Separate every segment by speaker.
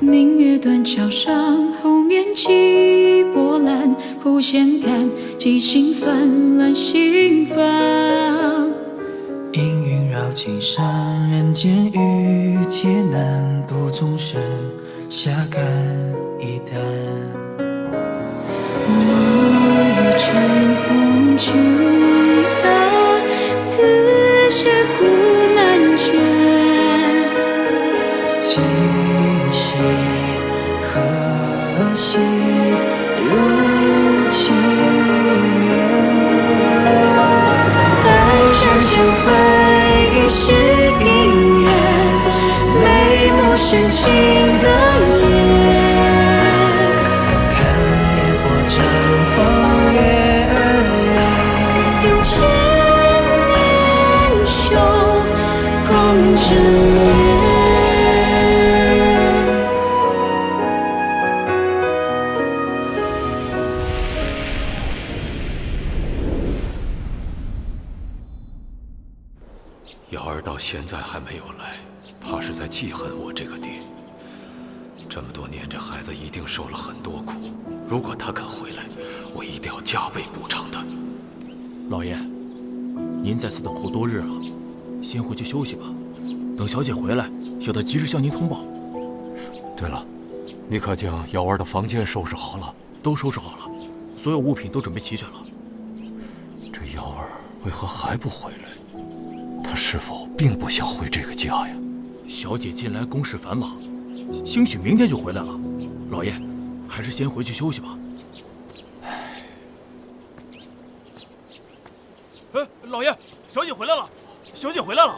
Speaker 1: 明月断桥上，后面起波澜，苦咸甘，几辛酸，乱心烦。
Speaker 2: 阴云绕青山，人间遇劫难，度众生，下甘一担。
Speaker 1: 我欲乘风去啊，此事古难全。
Speaker 2: 今夕何夕如情缘？百转千回一世姻缘，眉目深情的眼，看烟火绽放月儿圆，
Speaker 1: 用千年胸共枕眠。
Speaker 3: 瑶儿到现在还没有来，怕是在记恨我这个爹。这么多年，这孩子一定受了很多苦。如果他肯回来，我一定要加倍补偿他。
Speaker 4: 老爷，您在此等候多日了，先回去休息吧。等小姐回来，小的及时向您通报。
Speaker 3: 对了，你可将瑶儿的房间收拾好了？
Speaker 4: 都收拾好了，所有物品都准备齐全了。
Speaker 3: 这瑶儿为何还不回来？她是否并不想回这个家呀？
Speaker 4: 小姐近来公事繁忙，兴许明天就回来了。老爷，还是先回去休息吧。哎，老爷，小姐回来了，小姐回来了。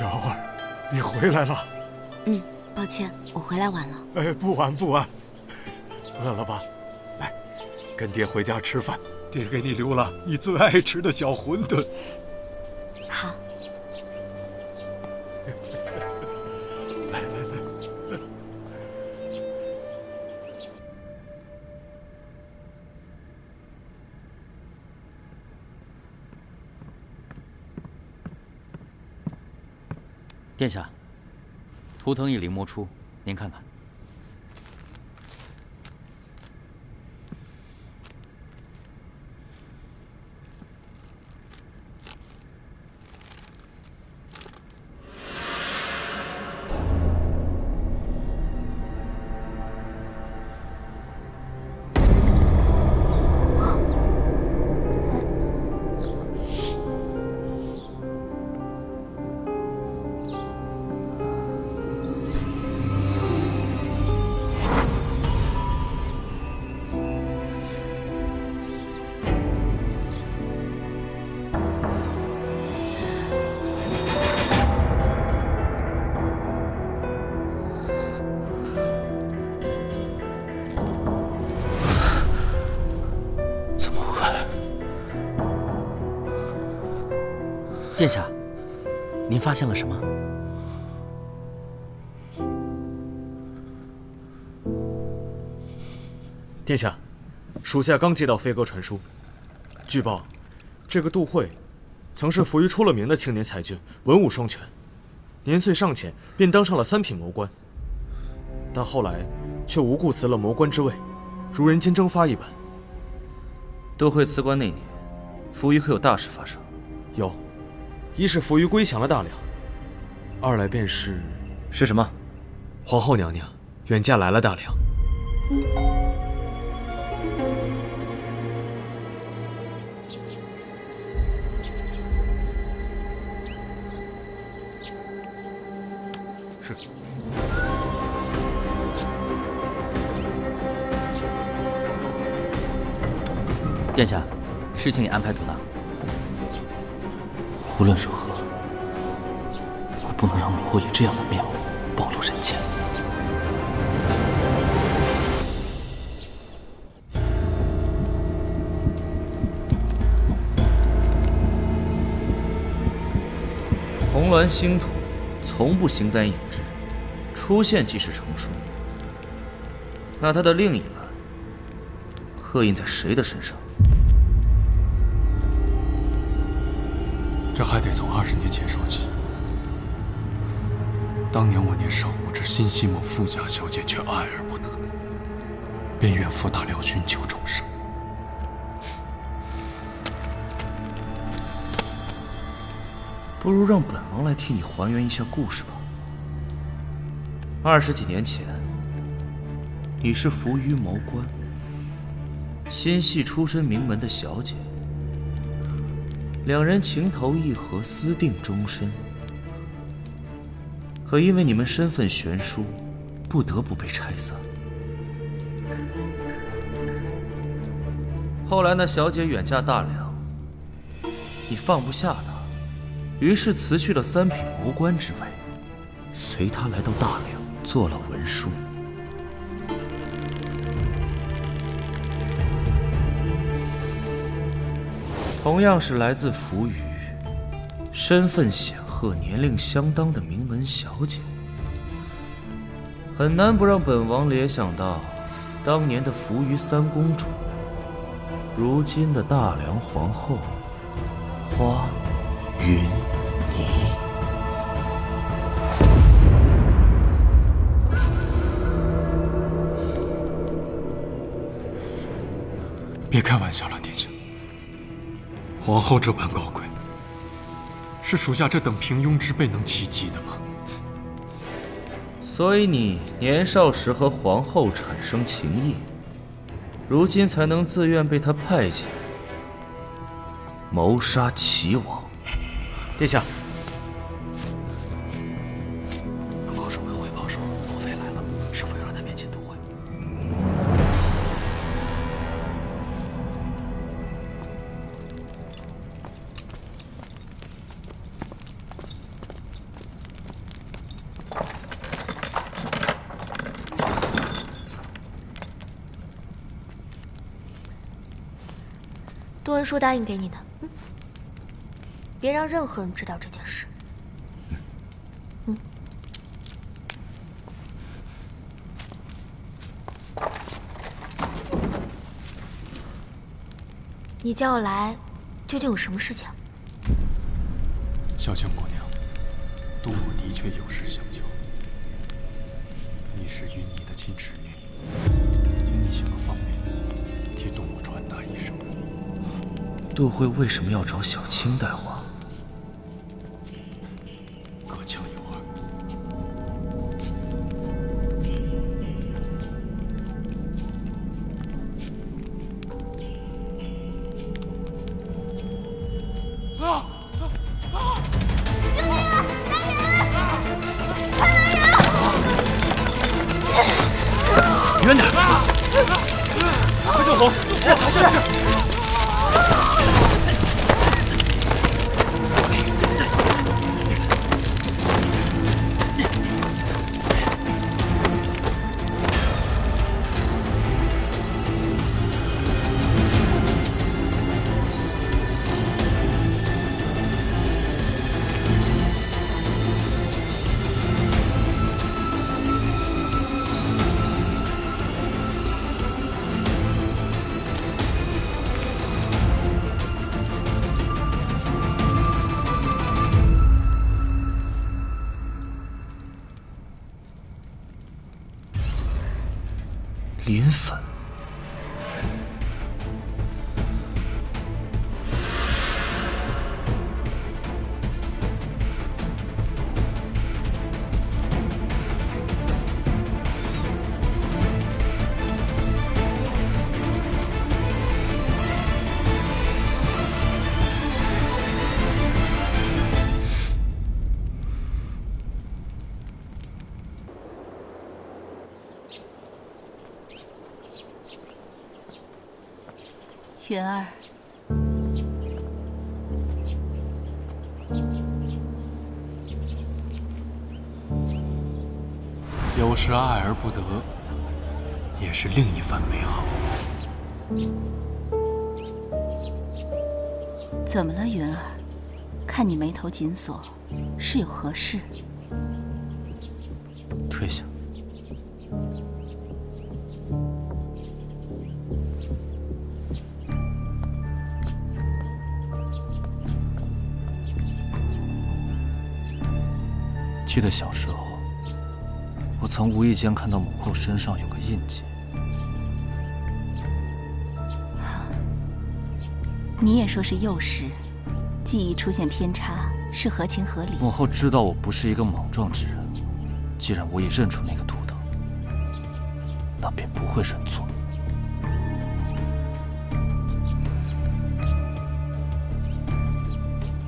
Speaker 3: 瑶儿，你回来了。
Speaker 5: 抱歉，我回来晚了。
Speaker 3: 哎，不晚不晚。饿了吧？来，跟爹回家吃饭。爹给你留了你最爱吃的小馄饨。
Speaker 5: 好。
Speaker 3: 来来来。
Speaker 6: 殿下，图腾已临摹出，您看看。殿下，您发现了什么？
Speaker 7: 殿下，属下刚接到飞鸽传书，据报，这个杜慧，曾是扶余出了名的青年才俊，文武双全，年岁尚浅便当上了3品谋官，但后来却无故辞了谋官之位，如人间蒸发一般。
Speaker 6: 杜慧辞官那年，扶余可有大事发生？
Speaker 7: 有。一是扶余归降了大梁，二来便是
Speaker 6: 什么？
Speaker 7: 皇后娘娘远嫁来了大梁。
Speaker 4: 是。
Speaker 6: 殿下，事情已安排妥当。
Speaker 4: 无论如何，我不能让母后以这样的面目暴露人前。
Speaker 6: 红鸾星土从不形单影只，出现即是成熟。那他的另一半刻印在谁的身上？
Speaker 8: 这还得从20年前说起。当年我年少无知，心系某富家小姐，却爱而不得，便远赴大辽寻求重生。
Speaker 6: 不如让本王来替你还原一下故事吧。20几年前，你是扶余谋官，心系出身名门的小姐，两人情投意合，私定终身。可因为你们身份悬殊，不得不被拆散。后来那小姐远嫁大梁，你放不下她，于是辞去了3品谋官之位，随她来到大梁做了文书。同样是来自扶余，身份显赫、年龄相当的名门小姐，很难不让本王联想到当年的扶余3公主，如今的大梁皇后花云霓。
Speaker 8: 别开玩笑了，殿下。皇后这般高贵，是属下这等平庸之辈能企及的吗？
Speaker 6: 所以你年少时和皇后产生情谊，如今才能自愿被她派遣谋杀齐王。
Speaker 7: 殿下，
Speaker 3: 毛侍卫汇报说罗非来了，是否要让他面见都会？
Speaker 9: 杜文书答应给你的，别让任何人知道这件事。你叫我来，究竟有什么事情？
Speaker 8: 小青姑娘，杜母的确有事相求。你是云霓的亲侄女，请你行个方便，替杜母传达一声。
Speaker 6: 杜慧为什么要找小青带话？
Speaker 8: 各腔有耳。
Speaker 4: 远点！
Speaker 7: 快救火！是。
Speaker 6: 磷粉。
Speaker 10: 云儿，
Speaker 8: 有时爱而不得，也是另一番美好。
Speaker 10: 怎么了，云儿？看你眉头紧锁，是有何事？
Speaker 6: 退下。记得小时候，我曾无意间看到母后身上有个印记。
Speaker 10: 你也说是幼时记忆出现偏差，是合情合理。
Speaker 6: 母后知道我不是一个莽撞之人，既然我已认出那个图腾，那便不会认错。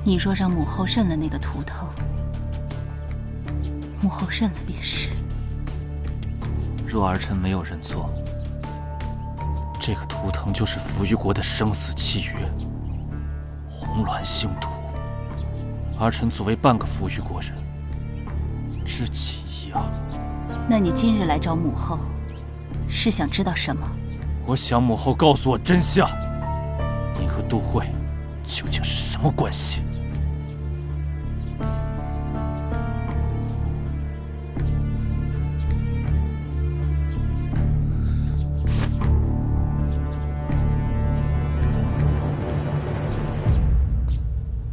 Speaker 10: 你若让母后认了那个图腾，母后认了便是。
Speaker 6: 若儿臣没有认错，这个图腾就是扶余国的生死契约——红鸾星图。儿臣作为半个扶余国人，知其一二。
Speaker 10: 那你今日来找母后，是想知道什么？
Speaker 6: 我想母后告诉我真相。您和杜慧究竟是什么关系？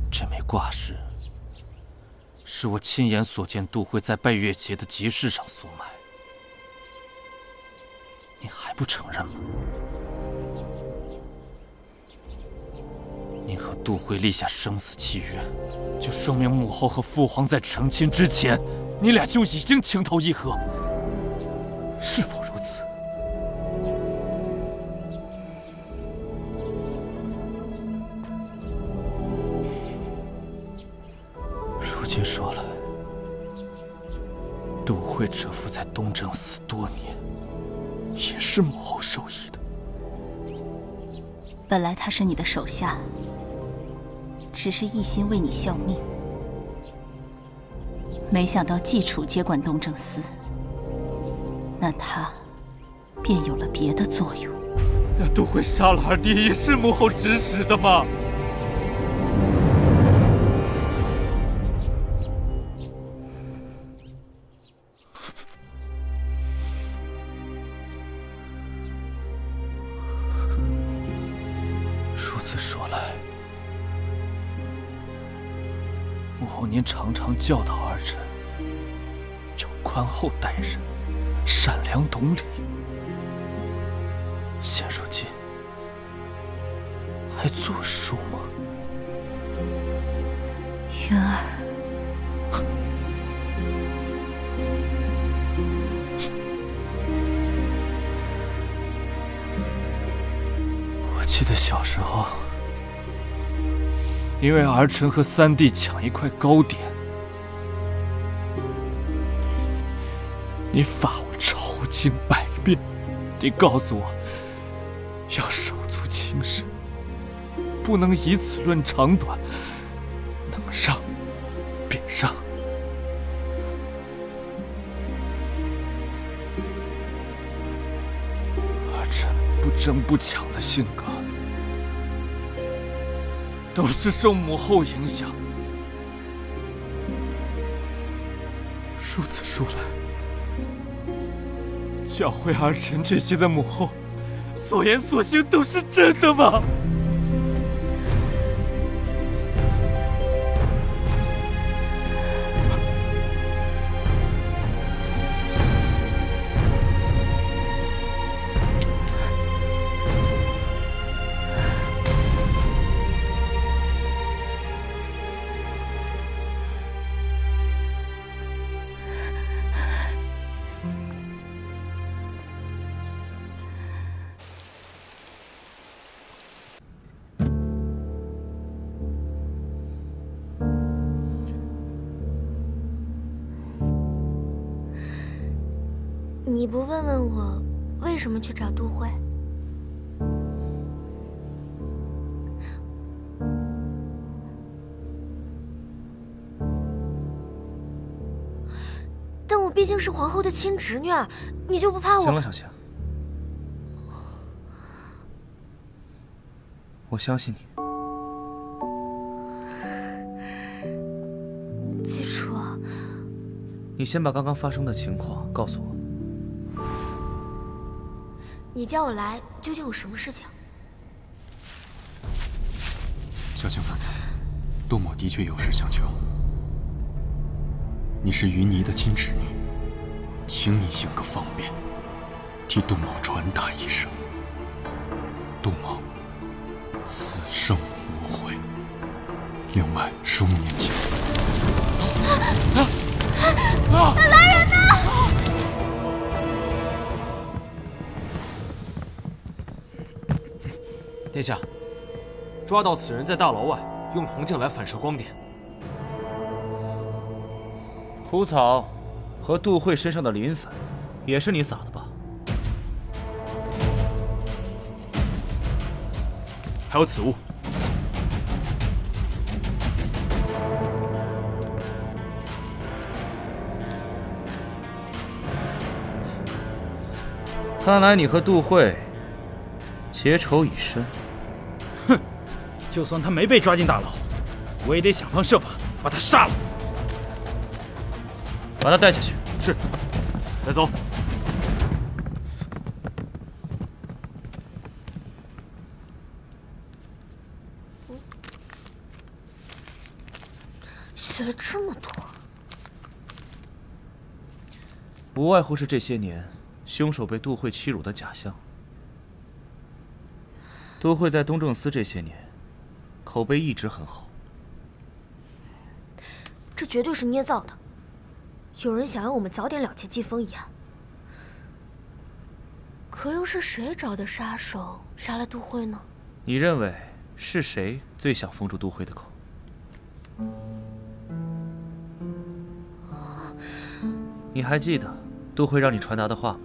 Speaker 6: 这枚挂饰是我亲眼所见杜慧在拜月节的集市上所买，你还不承认吗？您和杜慧立下生死契约，就说明母后和父皇在成亲之前，你俩就已经情投意合，是否如此？如今说来，杜慧蛰伏在东正寺多年，也是母后授意的。
Speaker 10: 本来他是你的手下，只是一心为你效命，没想到季楚接管东正司，那他便有了别的作用。
Speaker 6: 那杜慧杀了二爹，也是母后指使的吗？如此说来，母后您常常教导儿臣要宽厚待人，善良懂礼。现如今还作数吗？
Speaker 10: 云儿，
Speaker 6: 我记得小时候，因为儿臣和三弟抢一块糕点，你罚我抄经100遍，你告诉我要手足情深，不能以此论长短，能让便让。儿臣不争不抢的性格，都是受母后影响。如此说来，教诲儿臣这些的母后，所言所行都是真的吗？
Speaker 9: 你不问问我为什么去找杜慧？但我毕竟是皇后的亲侄女儿，你就不怕我？
Speaker 6: 行了，小晴，我相信你。
Speaker 9: 季楚，
Speaker 6: 你先把刚刚发生的情况告诉我。
Speaker 9: 你叫我来究竟有什么事情？
Speaker 8: 小青姑娘，杜某的确有事相求。你是云霓的亲侄女，请你行个方便，替杜某传达一声：杜某此生无悔。另外，15年前，
Speaker 9: 来人呐！
Speaker 7: 殿下，抓到此人在大牢外用铜镜来反射光点。
Speaker 6: 蒲草和杜慧身上的磷粉，也是你撒的吧？
Speaker 7: 还有此物。
Speaker 6: 看来你和杜慧结仇已深。
Speaker 4: 哼，就算他没被抓进大牢，我也得想方设法把他杀了。
Speaker 6: 把他带下去。
Speaker 7: 是，带走。
Speaker 9: 写了这么多，
Speaker 6: 无外乎是这些年凶手被杜慧欺辱的假象。杜慧在东正司这些年，口碑一直很好。
Speaker 9: 这绝对是捏造的。有人想要我们早点了结季风一案，可又是谁找的杀手杀了杜慧呢？
Speaker 6: 你认为是谁最想封住杜慧的口？你还记得杜慧让你传达的话吗？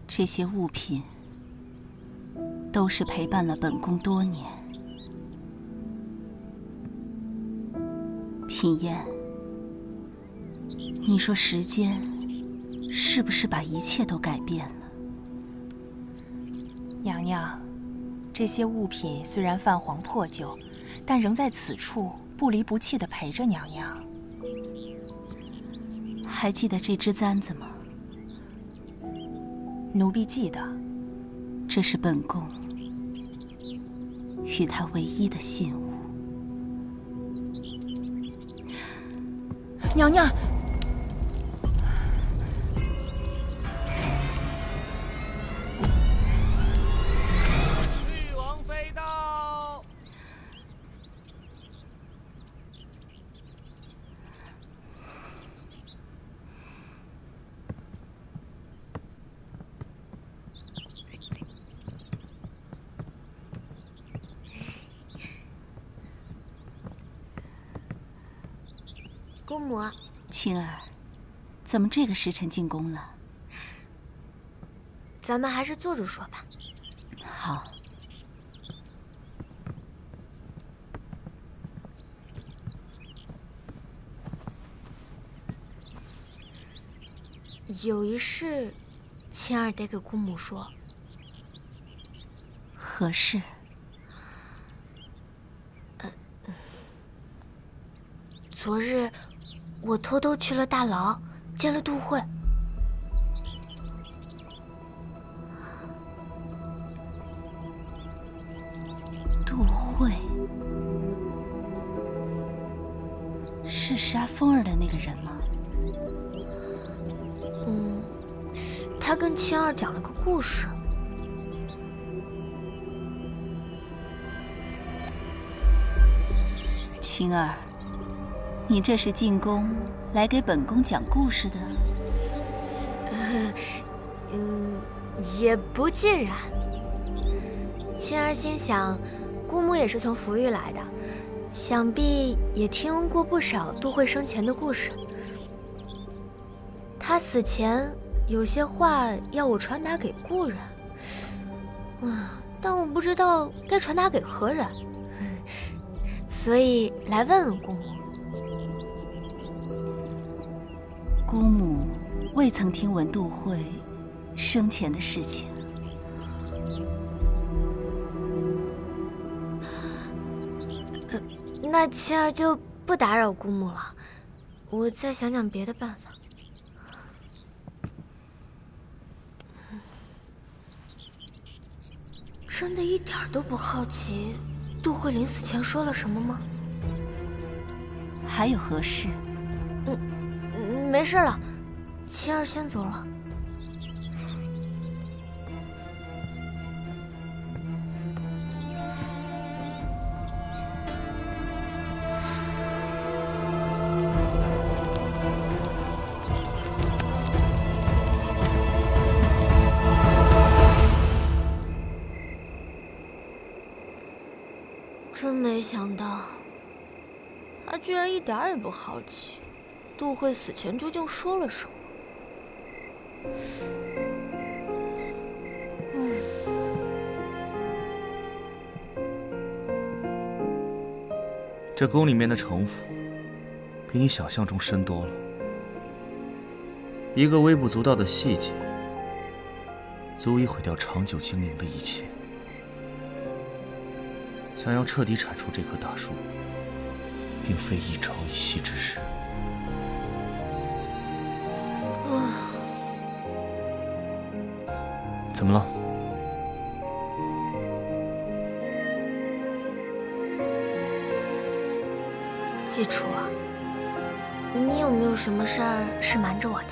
Speaker 10: 这些物品都是陪伴了本宫多年。品言，你说时间是不是把一切都改变了？
Speaker 11: 娘娘，这些物品虽然泛黄破旧，但仍在此处不离不弃地陪着娘娘。
Speaker 10: 还记得这只簪子吗？
Speaker 11: 奴婢记得。
Speaker 10: 这是本宫与他唯一的信物。
Speaker 11: 娘娘，
Speaker 4: 誉王妃到。
Speaker 9: 姑母，
Speaker 10: 青儿，怎么这个时辰进宫了？
Speaker 9: 咱们还是坐着说吧。
Speaker 10: 好。
Speaker 9: 有一事，青儿得给姑母说。
Speaker 10: 何事？
Speaker 9: 昨日我偷偷去了大牢，见了杜慧。
Speaker 10: 杜慧是杀风儿的那个人吗？
Speaker 9: 他跟青儿讲了个故事。
Speaker 10: 青儿，你这是进宫来给本宫讲故事的？
Speaker 9: 也不尽然。青儿心想，姑母也是从福玉来的，想必也听过不少杜慧生前的故事。她死前有些话要我传达给故人，但我不知道该传达给何人，所以来问问姑母。
Speaker 10: 姑母未曾听闻杜慧生前的事情。
Speaker 9: 那青儿就不打扰姑母了，我再想想别的办法。真的一点都不好奇，杜慧临死前说了什么吗？
Speaker 10: 还有何事？
Speaker 9: 没事了，青儿先走了。真没想到，他居然一点儿也不好奇杜慧死前究竟说了什么。
Speaker 6: 这宫里面的城府，比你想象中深多了。一个微不足道的细节，足以毁掉长久经营的一切。想要彻底铲除这棵大树，并非一朝一夕之事。怎么了？
Speaker 9: 季楚，你有没有什么事儿是瞒着我的？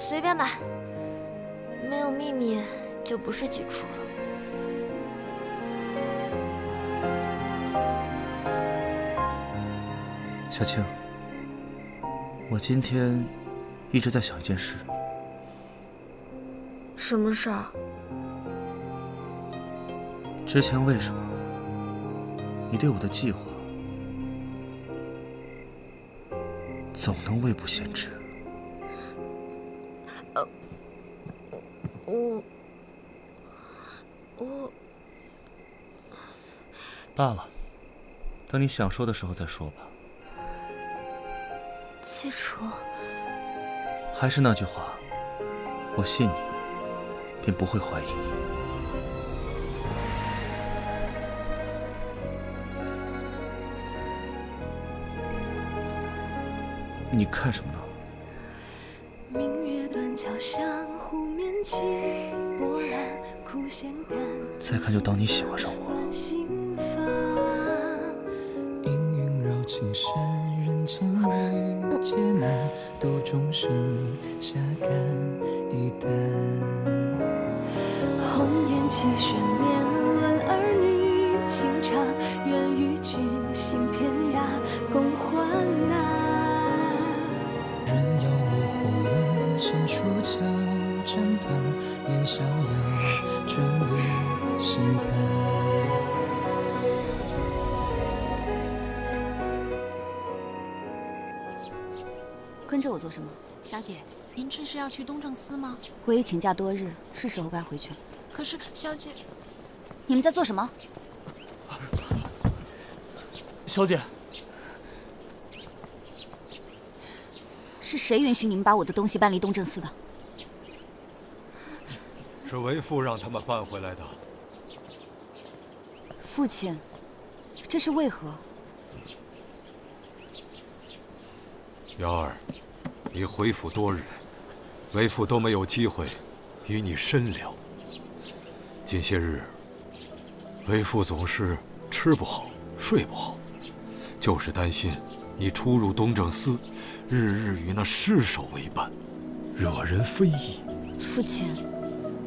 Speaker 9: 随便吧，没有秘密就不是季楚了。
Speaker 6: 小青，我今天一直在想一件事。
Speaker 9: 什么事儿？
Speaker 6: 之前为什么你对我的计划总能未卜先知？
Speaker 9: 我
Speaker 6: 罢了，等你想说的时候再说吧。
Speaker 9: 季楚，
Speaker 6: 还是那句话，我信你，便不会怀疑你。你看什么呢？
Speaker 1: 明月断桥上，湖面起波澜，枯线干。
Speaker 6: 再看就当你喜欢上我了。
Speaker 2: 阴云绕青山，人间未艰难，斗终生下甘一担。
Speaker 1: 红颜弃轩面，论儿女情长，愿与君行天涯，共患难。
Speaker 2: 人妖模糊了，深处桥斩断，烟逍遥，眷侣心伴。
Speaker 5: 跟着我做什么？
Speaker 12: 小姐，您这是要去东正司吗？
Speaker 5: 我已请假多日，是时候该回去了。
Speaker 12: 可是，小姐，
Speaker 5: 你们在做什么？
Speaker 7: 小姐，
Speaker 5: 是谁允许你们把我的东西搬离东正司的？
Speaker 3: 是为父让他们搬回来的。
Speaker 5: 父亲，这是为何？
Speaker 3: 瑶儿，你回府多日，为父都没有机会与你深聊。近些日，为父总是吃不好，睡不好，就是担心你出入东正司，日日与那尸首为伴，惹人非议。
Speaker 5: 父亲，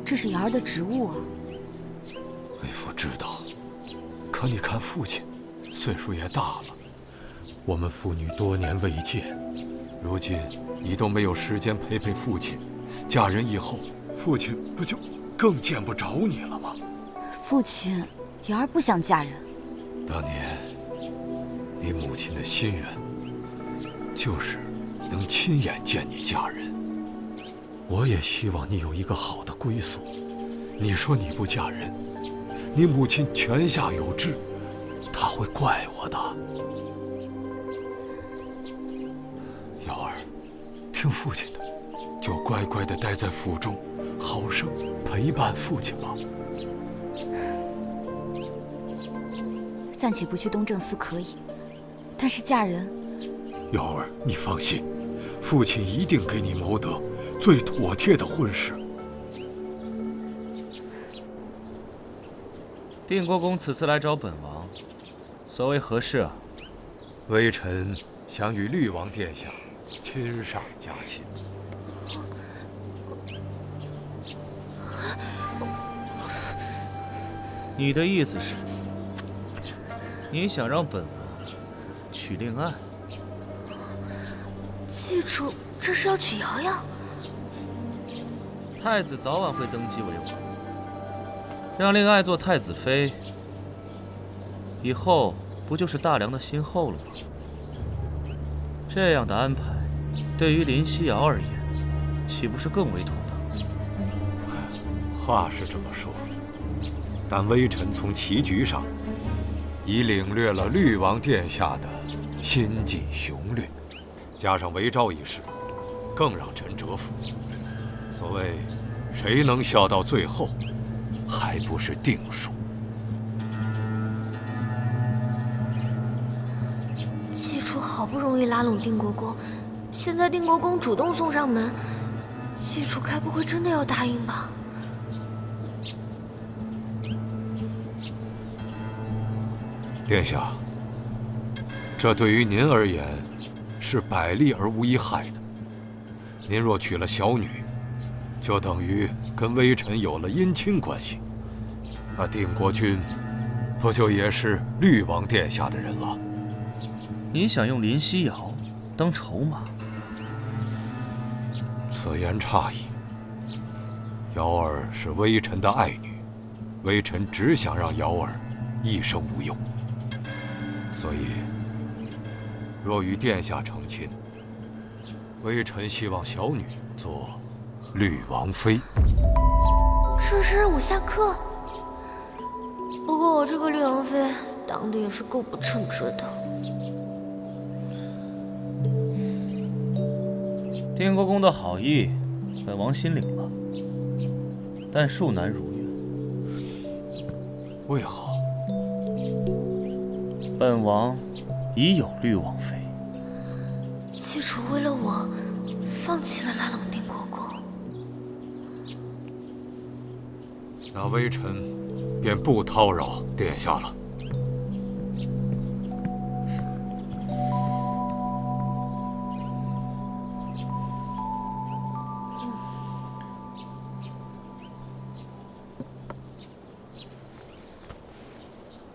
Speaker 5: 这是瑶儿的职务啊。
Speaker 3: 为父知道，可你看父亲，岁数也大了，我们父女多年未见，如今你都没有时间陪陪父亲，嫁人以后，父亲不就更见不着你了吗？
Speaker 5: 父亲，瑶儿不想嫁人。
Speaker 3: 当年你母亲的心愿，就是能亲眼见你嫁人。我也希望你有一个好的归宿。你说你不嫁人，你母亲泉下有知，她会怪我的。瑶儿，听父亲的，就乖乖地待在府中，好生陪伴父亲吧。
Speaker 5: 暂且不去东正司可以，
Speaker 9: 但是嫁人。
Speaker 3: 瑶儿，你放心，父亲一定给你谋得最妥帖的婚事。
Speaker 6: 定国公此次来找本王，所谓何事啊？
Speaker 3: 微臣想与绿王殿下亲上加亲。
Speaker 6: 你的意思是，你想让本王娶令爱？
Speaker 9: 记住，这是要娶瑶瑶。
Speaker 6: 太子早晚会登基为王，让令爱做太子妃，以后不就是大梁的新后了吗？这样的安排，对于林夕瑶而言，岂不是更为妥当？
Speaker 3: 话是这么说，但微臣从棋局上已领略了绿王殿下的心计雄略，加上韦昭一事，更让臣折服。所谓谁能笑到最后，还不是定数。
Speaker 9: 季楚好不容易拉拢定国公，现在定国公主动送上门，季楚该不会真的要答应吧？
Speaker 3: 殿下，这对于您而言是百利而无一害的。您若娶了小女，就等于跟微臣有了姻亲关系，那定国君不就也是绿王殿下的人了？
Speaker 6: 你想用林夕瑶当筹码？
Speaker 3: 此言差矣。瑶儿是微臣的爱女，微臣只想让瑶儿一生无忧。所以，若与殿下成亲，微臣希望小女做绿王妃。
Speaker 9: 这是让我下课？不过我这个绿王妃当的也是够不称职的。
Speaker 6: 定国公的好意，本王心领了，但恕难如愿。
Speaker 3: 为何？
Speaker 6: 本王已有绿王妃。
Speaker 9: 季楚为了我，放弃了拉拢定国公。
Speaker 3: 那微臣便不叨扰殿下了。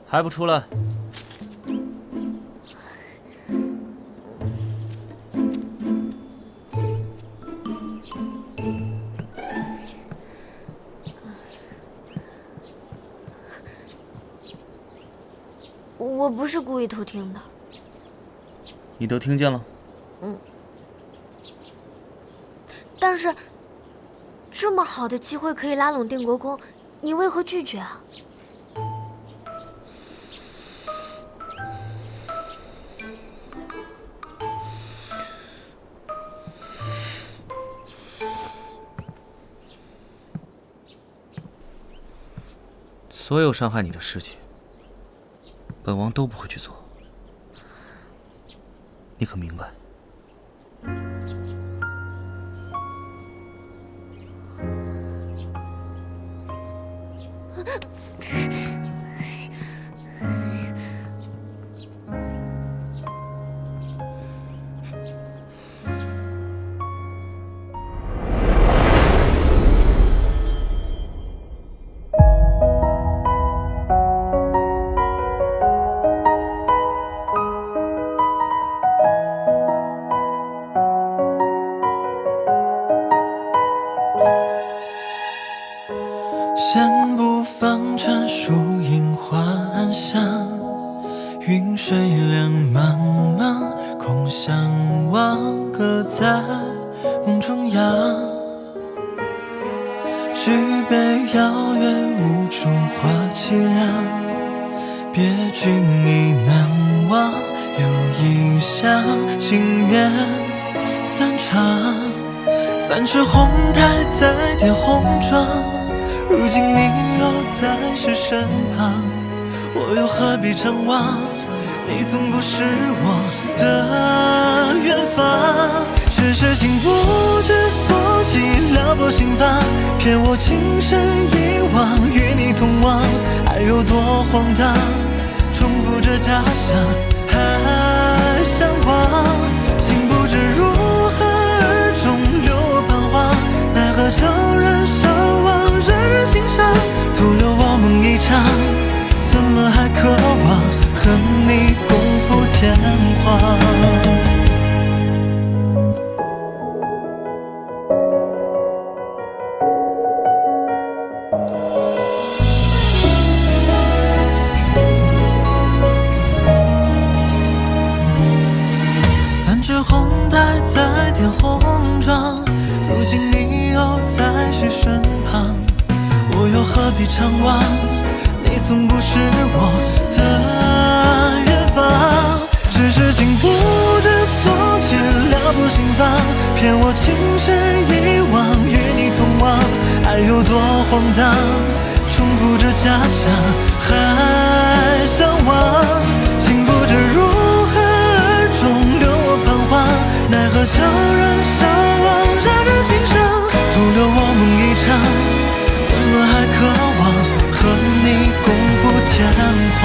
Speaker 6: 还不出来？
Speaker 9: 我不是故意偷听的。
Speaker 6: 你都听见了？
Speaker 9: 嗯。但是，这么好的机会可以拉拢定国公，你为何拒绝啊？
Speaker 6: 所有伤害你的事情，本王都不会去做，你可明白？
Speaker 2: 先不放尘树影幻想，云水两茫茫，空相望，各在梦中央。举杯邀月，无处话凄凉。别君已难忘，留异乡，心愿散场。三尺红台再叠红妆，如今你又在谁身旁？我又何必张望？你从不是我的远方，只是情不知所起，撩拨心房，骗我情深一往，与你同往，爱有多荒唐，重复着假象，还向往，心不知如何而终留我彷徨，奈何悄然伤亡，人人心伤，徒留我梦一场，怎么还渴望和你共赴天荒？三只红带在天红妆，如今你又在谁身旁？我又何必张望？你从不是我的远方，只是情不知所起，撩拨心房，骗我情深一往，与你同往，爱有多荒唐，重复着假象，还向往，情不知如何而终留我彷徨，奈何悄然伤亡，让人心伤，徒留我梦一场，怎么还渴望和你共赴天荒？